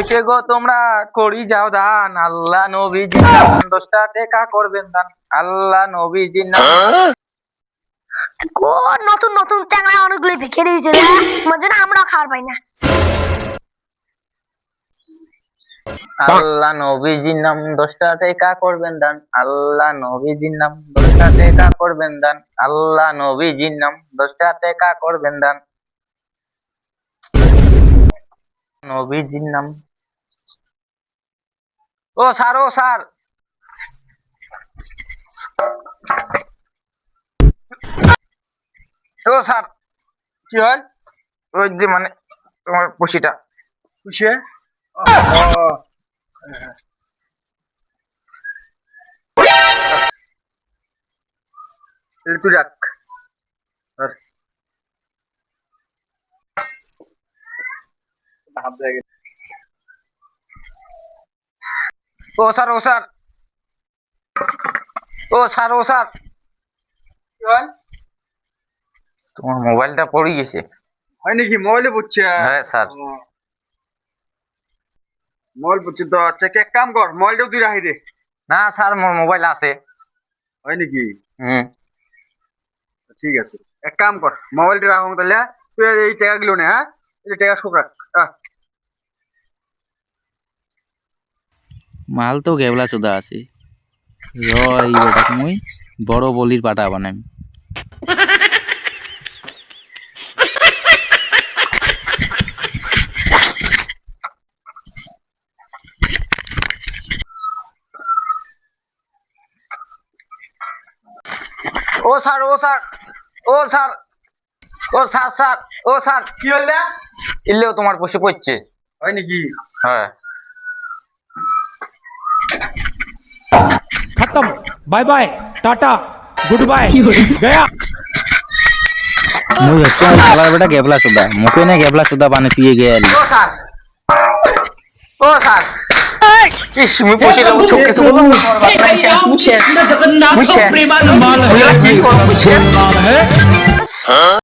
বসে গো তোমরা করি যাও দান, আল্লাহ নবীজি 10টা টাকা করবেন দান, আল্লাহ নবীজির নাম। ও নতুন নতুন চ্যাংড়া অনেকগুলি ভিখে দিয়েছে রে, তোমার জন্য আমরা খাবার পাই না। আল্লাহ নবীজির নাম 10টা টাকা করবেন দান, আল্লাহ নবীজির নাম 10টা টাকা করবেন দান, আল্লাহ নবীজির নাম 10টা টাকা করবেন দান, নবীজির নাম। ও স্যার, ও স্যার, ও স্যার, কি হয়? ওই যে মানে তোমার পুষিটা। কিসে? তুই রাখ। ধর। হাত ধুয়ে গেছে। ও স্যার, ও স্যার, ও স্যার, ও স্যার, কি হয়? তোমার মোবাইলটা পড়ে গেছে। হয় নাকি? মোবাইলে পড়ছে? হ্যাঁ স্যার। মোবাইল পড়ছে তো, আচ্ছা এক কাম কর, মোবাইলটাও তুই রাখি দে। না স্যার, মোর মোবাইল আছে। হয় নাকি? হুম। ঠিক আছে, এক কাম কর, মোবাইলটা রাখো তাহলে। তুই এই টাকাগুলো নে, হ্যাঁ? এই টাকা সব রাখ। মাল তো গেবলা সুদা আছে এই বেটা মুই বড় বলির পাটা বানাম। ও স্যার, ও স্যার, ও স্যার, ও স্যার, স্যার, ও স্যার, কি হলে? ইল্লেও তোমার বসে পড়ছে। হয় নাকি? হ্যাঁ। खत्म, bye bye, tata, good bye, गया। মুই ভাবছি শালার বেটা গেবলা সুদা, মুখে নে গেবলা সুদা পানি পিয়ে গেল। ও স্যার, ও স্যার, ইস মুই বসে যাবো, চোখ কিছু বললাম না, আমার বাচ্চা শেষ, মুই শেষ, মুই শেষ, কি করবো, শেষ।